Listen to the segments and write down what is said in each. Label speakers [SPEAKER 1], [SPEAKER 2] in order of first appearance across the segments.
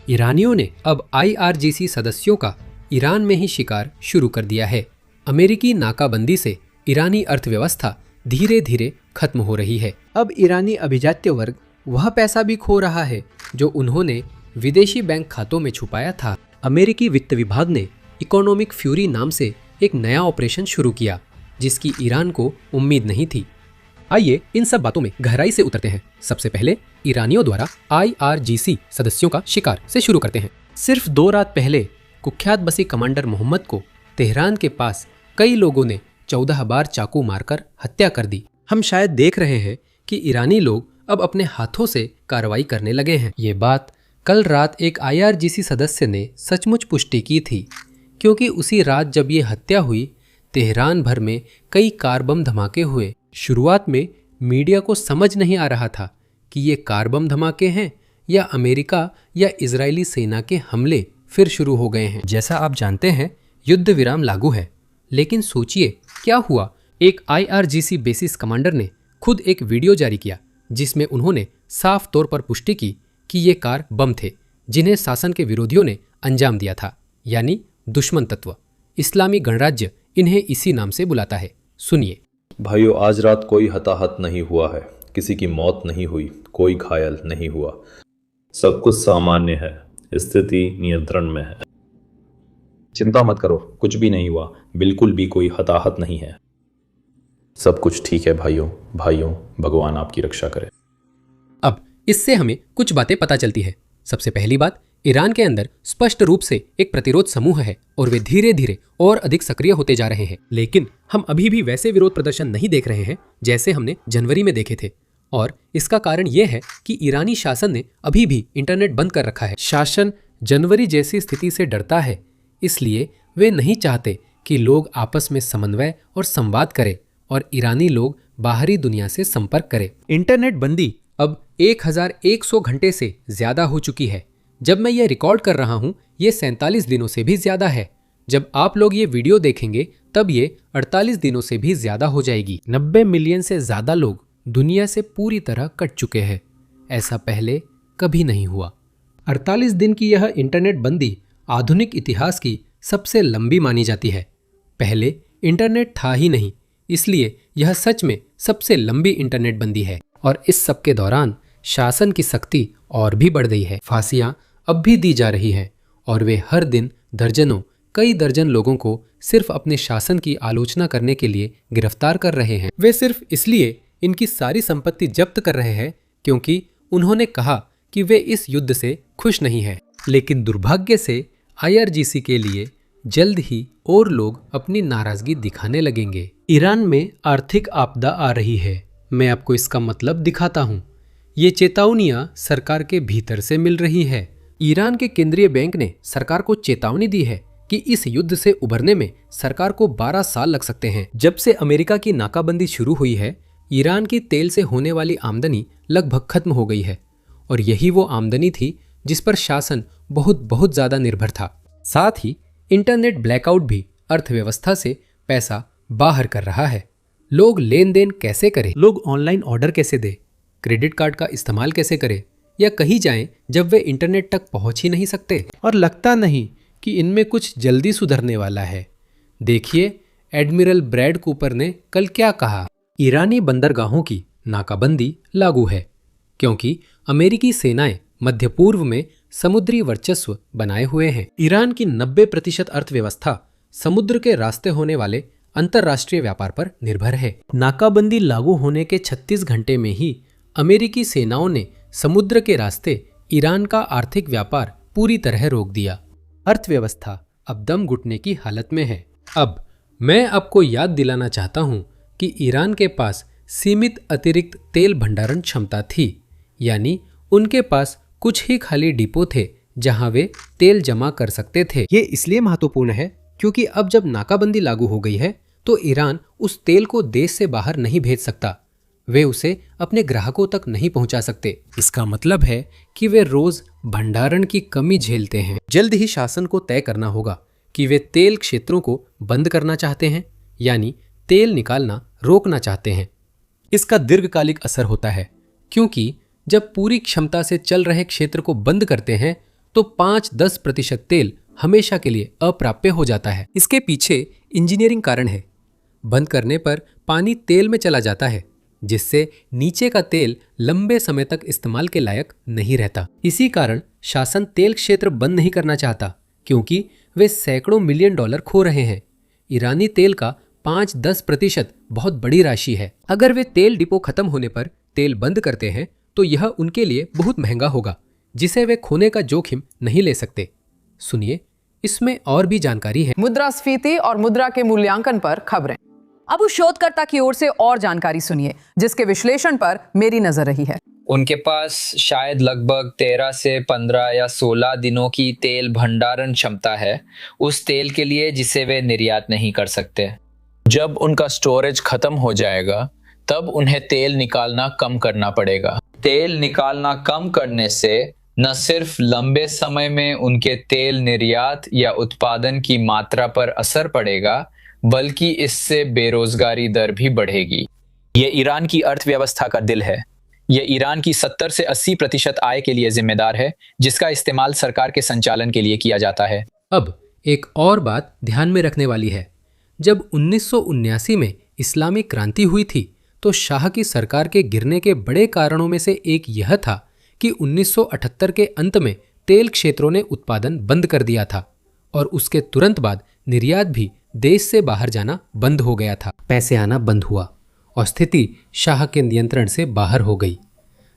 [SPEAKER 1] ईरानियों ने अब IRGC सदस्यों का ईरान में ही शिकार शुरू कर दिया है। अमेरिकी नाकाबंदी से ईरानी अर्थव्यवस्था धीरे धीरे खत्म हो रही है। अब ईरानी अभिजात्य वर्ग वह पैसा भी खो रहा है जो उन्होंने विदेशी बैंक खातों में छुपाया था। अमेरिकी वित्त विभाग ने इकोनॉमिक फ्यूरी नाम से एक नया ऑपरेशन शुरू किया जिसकी ईरान को उम्मीद नहीं थी। आइए इन सब बातों में गहराई से उतरते हैं। सबसे पहले ईरानियों द्वारा IRGC सदस्यों का शिकार से शुरू करते हैं। सिर्फ 2 रात पहले कुख्यात बसी कमांडर मोहम्मद को तेहरान के पास कई लोगों ने 14 बार चाकू मारकर हत्या कर दी। हम शायद देख रहे हैं कि ईरानी लोग अब अपने हाथों से कार्रवाई करने लगे हैं। ये बात कल रात एक IRGC सदस्य ने सचमुच पुष्टि की थी, क्योंकि उसी रात जब ये हत्या हुई तेहरान भर में कई कार बम धमाके हुए। शुरुआत में मीडिया को समझ नहीं आ रहा था कि ये कार बम धमाके हैं या अमेरिका या इजरायली सेना के हमले फिर शुरू हो गए हैं। जैसा आप जानते हैं युद्ध विराम लागू है, लेकिन सोचिए क्या हुआ। एक IRGC बेसिस कमांडर ने खुद एक वीडियो जारी किया जिसमें उन्होंने साफ तौर पर पुष्टि की कि ये कार बम थे जिन्हें शासन के विरोधियों ने अंजाम दिया था, यानी दुश्मन तत्व। इस्लामी गणराज्य इन्हें इसी नाम से बुलाता है। सुनिए।
[SPEAKER 2] भाइयों, आज रात कोई हताहत नहीं हुआ है, किसी की मौत नहीं हुई, कोई घायल नहीं हुआ, सब कुछ सामान्य है, स्थिति नियंत्रण में है।
[SPEAKER 3] चिंता मत करो, कुछ भी नहीं हुआ, बिल्कुल भी कोई हताहत नहीं है।
[SPEAKER 2] सब कुछ ठीक है भाइयों, भगवान आपकी रक्षा करे।
[SPEAKER 1] अब इससे हमें कुछ बातें पता चलती है। सबसे पहली बात, ईरान के अंदर स्पष्ट रूप से एक प्रतिरोध समूह है और वे धीरे धीरे और अधिक सक्रिय होते जा रहे हैं। लेकिन हम अभी भी वैसे विरोध प्रदर्शन नहीं देख रहे हैं जैसे हमने जनवरी में देखे थे, और इसका कारण यह है कि ईरानी शासन ने अभी भी इंटरनेट बंद कर रखा है। शासन जनवरी जैसी स्थिति से डरता है, इसलिए वे नहीं चाहते कि लोग आपस में समन्वय और संवाद करें और ईरानी लोग बाहरी दुनिया से संपर्क करें। इंटरनेट बंदी अब 1100 घंटे से ज्यादा हो चुकी है। जब मैं ये रिकॉर्ड कर रहा हूँ ये 47 दिनों से भी ज्यादा है। जब आप लोग ये वीडियो देखेंगे तब ये 48 दिनों से भी ज्यादा हो जाएगी। 90 मिलियन से ज्यादा लोग दुनिया से पूरी तरह कट चुके हैं। ऐसा पहले कभी नहीं हुआ। 48 दिन की यह इंटरनेट बंदी आधुनिक इतिहास की सबसे लंबी मानी जाती है। पहले इंटरनेट था ही नहीं, इसलिए यह सच में सबसे लंबी इंटरनेट बंदी है। और इस सब के दौरान शासन की सख्ती और भी बढ़ गई है। फांसियां अब भी दी जा रही हैं और वे हर दिन कई दर्जन लोगों को सिर्फ अपने शासन की आलोचना करने के लिए गिरफ्तार कर रहे हैं। वे सिर्फ इसलिए इनकी सारी संपत्ति जब्त कर रहे हैं क्योंकि उन्होंने कहा कि वे इस युद्ध से खुश नहीं हैं। लेकिन दुर्भाग्य से IRGC के लिए जल्द ही और लोग अपनी नाराजगी दिखाने लगेंगे। ईरान में आर्थिक आपदा आ रही है। मैं आपको इसका मतलब दिखाता हूँ। ये चेतावनियां सरकार के भीतर से मिल रही है। ईरान के केंद्रीय बैंक ने सरकार को चेतावनी दी है कि इस युद्ध से उबरने में सरकार को 12 साल लग सकते हैं। जब से अमेरिका की नाकाबंदी शुरू हुई है, ईरान की तेल से होने वाली आमदनी लगभग खत्म हो गई है और यही वो आमदनी थी जिस पर शासन बहुत ज्यादा निर्भर था। साथ ही इंटरनेट ब्लैकआउट भी अर्थव्यवस्था से पैसा बाहर कर रहा है। लोग लेन देन कैसे करें, लोग ऑनलाइन ऑर्डर कैसे दें, क्रेडिट कार्ड का इस्तेमाल कैसे करें या कहीं जाएं जब वे इंटरनेट तक पहुंच ही नहीं सकते। और लगता नहीं कि इनमें कुछ जल्दी सुधरने वाला है। देखिए एडमिरल ब्रैड कूपर ने कल क्या कहा। ईरानी बंदरगाहों की नाकाबंदी लागू है क्योंकि अमेरिकी सेनाएं मध्य पूर्व में समुद्री वर्चस्व बनाए हुए हैं। ईरान की 90% अर्थव्यवस्था समुद्र के रास्ते होने वाले अंतर्राष्ट्रीय व्यापार पर निर्भर है। नाकाबंदी लागू होने के 36 घंटे में ही अमेरिकी सेनाओं ने समुद्र के रास्ते ईरान का आर्थिक व्यापार पूरी तरह रोक दिया। अर्थव्यवस्था अब दम घुटने की हालत में है। अब मैं आपको याद दिलाना चाहता हूं कि ईरान के पास सीमित अतिरिक्त तेल भंडारण क्षमता थी, यानी उनके पास कुछ ही खाली डिपो थे जहां वे तेल जमा कर सकते थे। ये इसलिए महत्वपूर्ण है क्योंकि अब जब नाकाबंदी लागू हो गई है तो ईरान उस तेल को देश से बाहर नहीं भेज सकता। वे उसे अपने ग्राहकों तक नहीं पहुंचा सकते। इसका मतलब है कि वे रोज भंडारण की कमी झेलते हैं। जल्द ही शासन को तय करना होगा कि वे तेल क्षेत्रों को बंद करना चाहते हैं, यानी तेल निकालना रोकना चाहते हैं। इसका दीर्घकालिक असर होता है क्योंकि जब पूरी क्षमता से चल रहे क्षेत्र को बंद करते हैं तो 5-10% तेल हमेशा के लिए अप्राप्य हो जाता है। इसके पीछे इंजीनियरिंग कारण है। बंद करने पर पानी तेल में चला जाता है, जिससे नीचे का तेल लंबे समय तक इस्तेमाल के लायक नहीं रहता। इसी कारण शासन तेल क्षेत्र बंद नहीं करना चाहता, क्योंकि वे सैकड़ों मिलियन डॉलर खो रहे हैं। ईरानी तेल का 5-10% बहुत बड़ी राशि है। अगर वे तेल डिपो खत्म होने पर तेल बंद करते हैं तो यह उनके लिए बहुत महंगा होगा, जिसे वे खोने का जोखिम नहीं ले सकते। सुनिए, इसमें और भी जानकारी है।
[SPEAKER 4] मुद्रास्फीति और मुद्रा के मूल्यांकन पर खबरें। अब उस शोधकर्ता की ओर से और जानकारी सुनिए, जिसके विश्लेषण पर मेरी नजर रही है।
[SPEAKER 5] उनके पास शायद लगभग 13 से 15 या 16 दिनों की तेल भंडारण क्षमता है, उस तेल के लिए जिसे वे निर्यात नहीं कर सकते।
[SPEAKER 6] जब उनका स्टोरेज खत्म हो जाएगा तब उन्हें तेल निकालना कम करना पड़ेगा।
[SPEAKER 5] तेल निकालना कम करने से न सिर्फ लंबे समय में उनके तेल निर्यात या उत्पादन की मात्रा पर असर पड़ेगा, बल्कि इससे बेरोजगारी दर भी बढ़ेगी।
[SPEAKER 6] ये ईरान की अर्थव्यवस्था का दिल है। ये ईरान की 70 से 80% आय के लिए जिम्मेदार है, जिसका इस्तेमाल सरकार के संचालन के लिए किया जाता है।
[SPEAKER 1] अब एक और बात ध्यान में रखने वाली है। जब 1979 में इस्लामी क्रांति हुई थी तो शाह की सरकार के गिरने के बड़े कारणों में से एक यह था कि 1978 के अंत में तेल क्षेत्रों ने उत्पादन बंद कर दिया था और उसके तुरंत बाद निर्यात भी देश से बाहर जाना बंद हो गया था। पैसे आना बंद हुआ और स्थिति शाह के नियंत्रण से बाहर हो गई।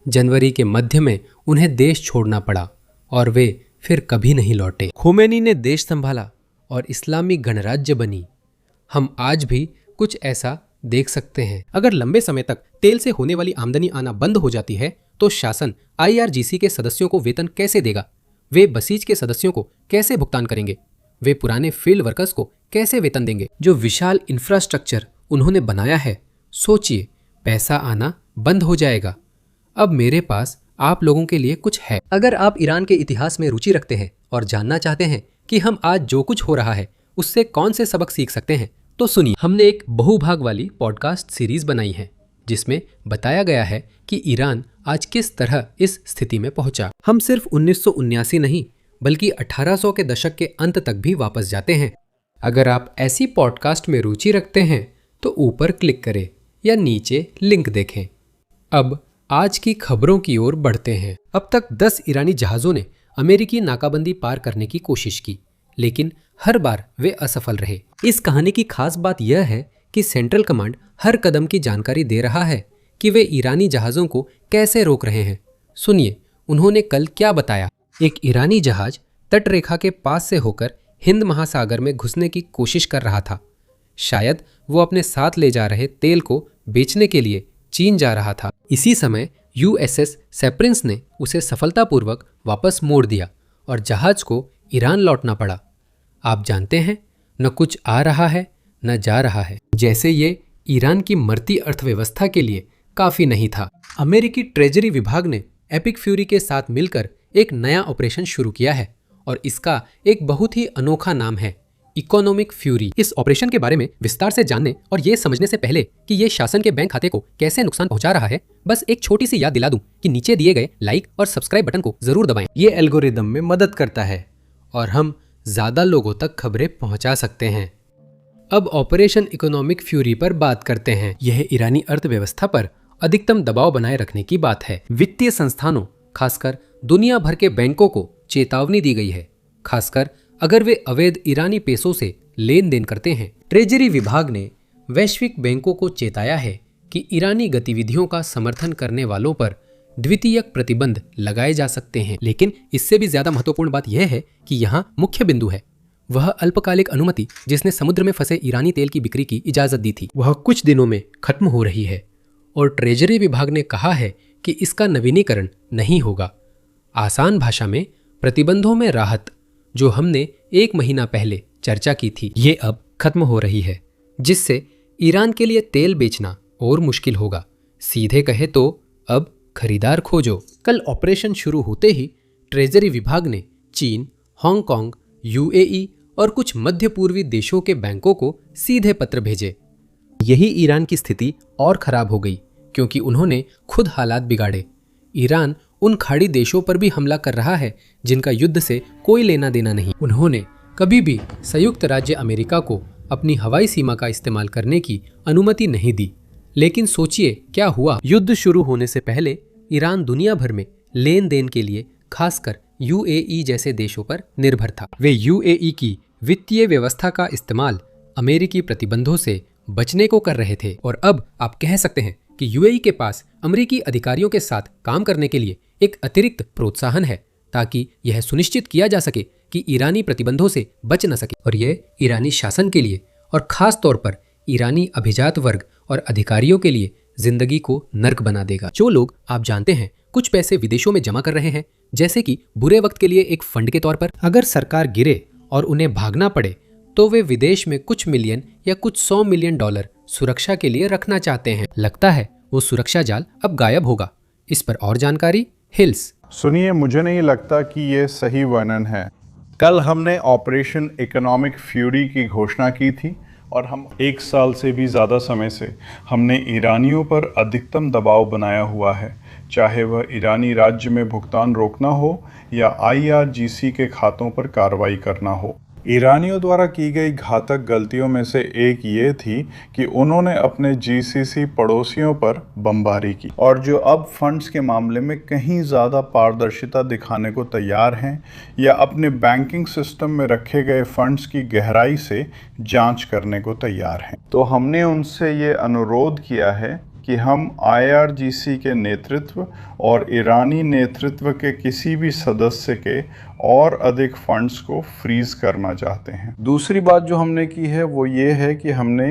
[SPEAKER 1] जनवरी के मध्य में उन्हें देश छोड़ना पड़ा और वे फिर कभी नहीं लौटे। खोमेनी ने देश संभाला और इस्लामी गणराज्य बनी। हम आज भी कुछ ऐसा देख सकते हैं। अगर लंबे समय तक तेल से होने वाली आमदनी आना बंद हो जाती है तो शासन IRGC के सदस्यों को वेतन कैसे देगा? वे बसीज के सदस्यों को कैसे भुगतान करेंगे? वे पुराने फील्ड वर्कर्स को कैसे वेतन देंगे? जो विशाल इंफ्रास्ट्रक्चर उन्होंने बनाया है, सोचिए, पैसा आना बंद हो जाएगा। अब मेरे पास आप लोगों के लिए कुछ है। अगर आप ईरान के इतिहास में रुचि रखते हैं और जानना चाहते हैं कि हम आज जो कुछ हो रहा है उससे कौन से सबक सीख सकते हैं, तो सुनिए। हमने एक बहुभाग वाली पॉडकास्ट सीरीज बनाई है जिसमें बताया गया है कि ईरान आज किस तरह इस स्थिति में पहुंचा। हम सिर्फ 1979 नहीं बल्कि 1800 के दशक के अंत तक भी वापस जाते हैं। अगर आप ऐसी पॉडकास्ट में रुचि रखते हैं तो ऊपर क्लिक करें या नीचे लिंक देखें। अब आज की खबरों की ओर बढ़ते हैं। अब तक 10 ईरानी जहाज़ों ने अमेरिकी नाकाबंदी पार करने की कोशिश की, लेकिन हर बार वे असफल रहे। इस कहानी की खास बात यह है कि सेंट्रल कमांड हर कदम की जानकारी दे रहा है कि वे ईरानी जहाज़ों को कैसे रोक रहे हैं। सुनिए, उन्होंने कल क्या बताया। एक ईरानी जहाज तटरेखा के पास से होकर हिंद महासागर में घुसने की कोशिश कर रहा था। शायद वो अपने साथ ले जा रहे तेल को बेचने के लिए चीन जा रहा था। इसी समय USS सेप्रिंस ने उसे सफलतापूर्वक वापस मोड़ दिया और जहाज को ईरान लौटना पड़ा। आप जानते हैं, न कुछ आ रहा है न जा रहा है, जैसे ये ईरान की मरती अर्थव्यवस्था के लिए काफी नहीं था। अमेरिकी ट्रेजरी विभाग ने एपिक फ्यूरी के साथ मिलकर एक नया ऑपरेशन शुरू किया है और इसका एक बहुत ही अनोखा नाम है, इकोनॉमिक फ्यूरी। इस ऑपरेशन के बारे में विस्तार से जानने और ये समझने से पहले कि ये शासन के बैंक खाते को कैसे नुकसान पहुंचा रहा है, बस एक छोटी सी याद दिला दूं कि नीचे दिए गए लाइक और सब्सक्राइब बटन को जरूर दबाएं। ये एल्गोरिदम में मदद करता है और हम ज्यादा लोगों तक खबरें पहुंचा सकते हैं। अब ऑपरेशन इकोनॉमिक फ्यूरी पर बात करते हैं। यह ईरानी अर्थव्यवस्था पर अधिकतम दबाव बनाए रखने की बात है। वित्तीय संस्थानों, खासकर दुनिया भर के बैंकों को चेतावनी दी गई है, खासकर अगर वे अवैध ईरानी पैसों से लेन देन करते हैं। ट्रेजरी विभाग ने वैश्विक बैंकों को चेताया है कि ईरानी गतिविधियों का समर्थन करने वालों पर द्वितीयक प्रतिबंध लगाए जा सकते हैं। लेकिन इससे भी ज्यादा महत्वपूर्ण बात यह है कि यहाँ मुख्य बिंदु है वह अल्पकालिक अनुमति जिसने समुद्र में फंसे ईरानी तेल की बिक्री की इजाजत दी थी, वह कुछ दिनों में खत्म हो रही है और ट्रेजरी विभाग ने कहा है कि इसका नवीनीकरण नहीं होगा। आसान भाषा में, प्रतिबंधों में राहत जो हमने 1 महीना पहले चर्चा की थी, ये अब खत्म हो रही है, जिससे ईरान के लिए तेल बेचना और मुश्किल होगा। सीधे कहे तो अब खरीदार खोजो। कल ऑपरेशन शुरू होते ही ट्रेजरी विभाग ने चीन, हांगकांग, UAE और कुछ मध्य पूर्वी देशों के बैंकों को सीधे पत्र भेजे। यही ईरान की स्थिति और खराब हो गई क्योंकि उन्होंने खुद हालात बिगाड़े। ईरान उन खाड़ी देशों पर भी हमला कर रहा है जिनका युद्ध से कोई लेना देना नहीं। उन्होंने कभी भी संयुक्त राज्य अमेरिका को अपनी हवाई सीमा का इस्तेमाल करने की अनुमति नहीं दी। लेकिन सोचिए क्या हुआ। युद्ध शुरू होने से पहले ईरान दुनिया भर में लेन देन के लिए खासकर यूएई जैसे देशों पर निर्भर था। वे यूएई की वित्तीय व्यवस्था का इस्तेमाल अमेरिकी प्रतिबंधों से बचने को कर रहे थे। और अब आप कह सकते हैं कि यूएई के पास अमेरिकी अधिकारियों के साथ काम करने के लिए एक अतिरिक्त प्रोत्साहन है ताकि यह सुनिश्चित किया जा सके कि ईरानी प्रतिबंधों से बच न सके। और यह ईरानी शासन के लिए और खास तौर पर ईरानी अभिजात वर्ग और अधिकारियों के लिए जिंदगी को नर्क बना देगा। जो लोग आप जानते हैं कुछ पैसे विदेशों में जमा कर रहे हैं, जैसे कि बुरे वक्त के लिए एक फंड के तौर पर, अगर सरकार गिरे और उन्हें भागना पड़े तो वे विदेश में कुछ मिलियन या कुछ 100 मिलियन डॉलर सुरक्षा के लिए रखना चाहते हैं। लगता है वो सुरक्षा जाल अब गायब होगा। इस पर और जानकारी हिल्स।
[SPEAKER 7] सुनिए, मुझे नहीं लगता कि ये सही वर्णन है। कल हमने ऑपरेशन इकोनॉमिक फ्यूरी की घोषणा की थी और हम 1 साल से भी ज़्यादा समय से हमने ईरानियों पर अधिकतम दबाव बनाया हुआ है, चाहे वह ईरानी राज्य में भुगतान रोकना हो या IRGC के खातों पर कार्रवाई करना हो। ईरानियों द्वारा की गई घातक गलतियों में से एक ये थी कि उन्होंने अपने GCC पड़ोसियों पर बमबारी की, और जो अब फंड्स के मामले में कहीं ज़्यादा पारदर्शिता दिखाने को तैयार हैं या अपने बैंकिंग सिस्टम में रखे गए फंड्स की गहराई से जांच करने को तैयार हैं। तो हमने उनसे ये अनुरोध किया है कि हम IRGC के नेतृत्व और ईरानी नेतृत्व के किसी भी सदस्य के और अधिक फंड्स को फ्रीज करना चाहते हैं। दूसरी बात जो हमने की है वो ये है कि हमने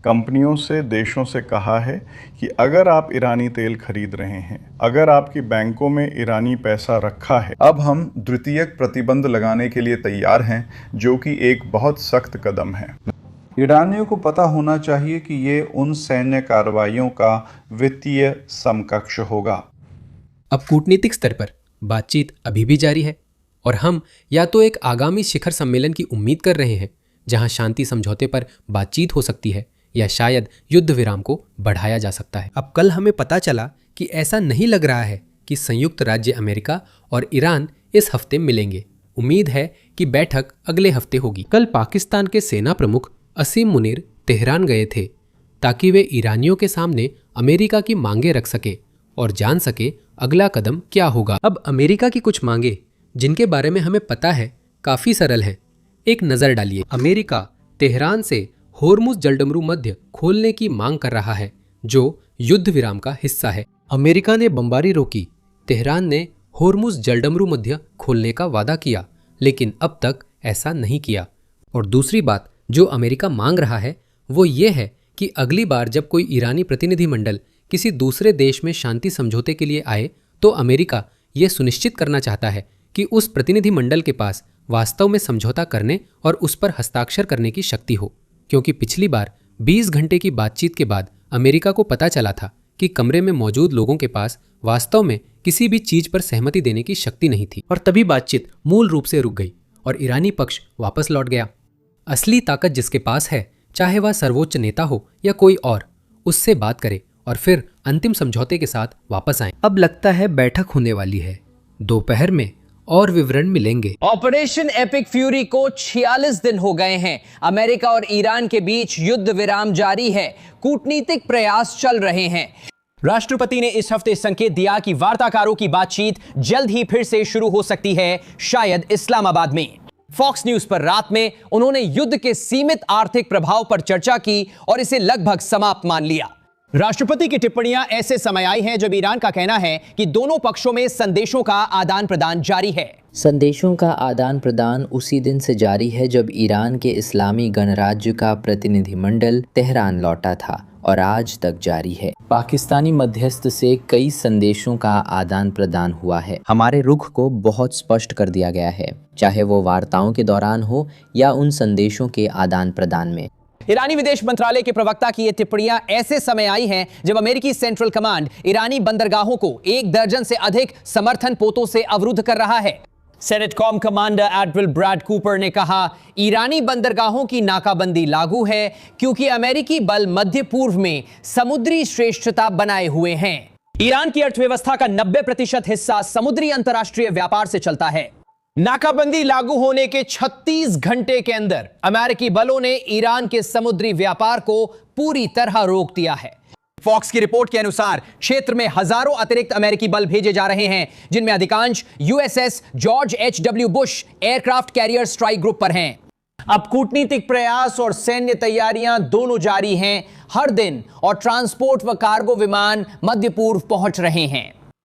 [SPEAKER 7] कंपनियों से, देशों से कहा है कि अगर आप ईरानी तेल खरीद रहे हैं, अगर आपकी बैंकों में ईरानी पैसा रखा है, अब हम द्वितीयक प्रतिबंध लगाने के लिए तैयार हैं, जो कि एक बहुत सख्त कदम है। ईरानियों को पता होना चाहिए कि ये उन सैन्य कार्रवाइयों का वित्तीय समकक्ष होगा।
[SPEAKER 1] अब कूटनीतिक स्तर पर बातचीत अभी भी जारी है और हम या तो एक आगामी शिखर सम्मेलन की उम्मीद कर रहे हैं जहां शांति समझौते पर बातचीत हो सकती है, या शायद युद्ध विराम को बढ़ाया जा सकता है। अब कल हमें पता चला कि ऐसा नहीं लग रहा है कि संयुक्त राज्य अमेरिका और ईरान इस हफ्ते मिलेंगे। उम्मीद है कि बैठक अगले हफ्ते होगी। कल पाकिस्तान के सेना प्रमुख असीम मुनीर तेहरान गए थे ताकि वे ईरानियों के सामने अमेरिका की मांगे रख सके और जान सके अगला कदम क्या होगा। अब अमेरिका की कुछ मांगे जिनके बारे में हमें पता है काफी सरल हैं। एक नजर डालिए। अमेरिका तेहरान से होर्मुज जलडमरू मध्य खोलने की मांग कर रहा है, जो युद्ध विराम का हिस्सा है। अमेरिका ने बमबारी रोकी, तेहरान ने होर्मुज जलडमरू मध्य खोलने का वादा किया, लेकिन अब तक ऐसा नहीं किया। और दूसरी बात जो अमेरिका मांग रहा है वो ये है कि अगली बार जब कोई ईरानी प्रतिनिधिमंडल किसी दूसरे देश में शांति समझौते के लिए आए तो अमेरिका ये सुनिश्चित करना चाहता है कि उस प्रतिनिधिमंडल के पास वास्तव में समझौता करने और उस पर हस्ताक्षर करने की शक्ति हो, क्योंकि पिछली बार 20 घंटे की बातचीत के बाद अमेरिका को पता चला था कि कमरे में मौजूद लोगों के पास वास्तव में किसी भी चीज पर सहमति देने की शक्ति नहीं थी, और तभी बातचीत मूल रूप से रुक गई और ईरानी पक्ष वापस लौट गया। असली ताकत जिसके पास है, चाहे वह सर्वोच्च नेता हो या कोई और, उससे बात करे और फिर अंतिम समझौते के साथ वापस आए। अब लगता है बैठक होने वाली है। दोपहर में और विवरण मिलेंगे।
[SPEAKER 8] ऑपरेशन एपिक फ्यूरी को 46 दिन हो गए हैं। अमेरिका और ईरान के बीच युद्ध विराम जारी है, कूटनीतिक प्रयास चल रहे हैं।
[SPEAKER 6] राष्ट्रपति ने इस हफ्ते संकेत दिया कि वार्ताकारों की बातचीत जल्द ही फिर से शुरू हो सकती है, शायद इस्लामाबाद में। फॉक्स न्यूज पर रात में उन्होंने युद्ध के सीमित आर्थिक प्रभाव पर चर्चा की और इसे लगभग समाप्त मान लिया। राष्ट्रपति की टिप्पणियां ऐसे समय आई हैं जब ईरान का कहना है कि दोनों पक्षों में संदेशों का आदान प्रदान जारी है।
[SPEAKER 9] संदेशों का आदान प्रदान उसी दिन से जारी है जब ईरान के इस्लामी गणराज्य का प्रतिनिधिमंडल तेहरान लौटा था और आज तक जारी है। पाकिस्तानी मध्यस्थ से कई संदेशों का आदान प्रदान हुआ है। हमारे रुख को बहुत स्पष्ट कर दिया गया है, चाहे वो वार्ताओं के दौरान हो या उन संदेशों के आदान प्रदान में।
[SPEAKER 8] ईरानी विदेश मंत्रालय के प्रवक्ता की ये टिप्पणियां ऐसे समय आई हैं जब अमेरिकी सेंट्रल कमांड ईरानी बंदरगाहों को 1 दर्जन से अधिक समर्थन पोतों से अवरुद्ध कर रहा है। सेनेटकॉम कमांडर एडमिरल ब्रैड कूपर ने कहा, ईरानी बंदरगाहों की नाकाबंदी लागू है क्योंकि अमेरिकी बल मध्य पूर्व में समुद्री श्रेष्ठता बनाए हुए हैं। ईरान की अर्थव्यवस्था का 90% हिस्सा समुद्री अंतर्राष्ट्रीय व्यापार से चलता है। नाकाबंदी लागू होने के 36 घंटे के अंदर अमेरिकी बलों ने ईरान के समुद्री व्यापार को पूरी तरह रोक दिया है। फॉक्स की रिपोर्ट के अनुसार क्षेत्र में हजारों अतिरिक्त अमेरिकी बल भेजे जा रहे हैं, जिनमें अधिकांश USS George H W. Bush aircraft carrier strike group पर हैं। अब कूटनीतिक प्रयास और सैन्य तैयारियां दोनों जारी हैं। हर दिन और ट्रांसपोर्ट व कार्गो विमान मध्य पूर्व पहुंच रहे हैं।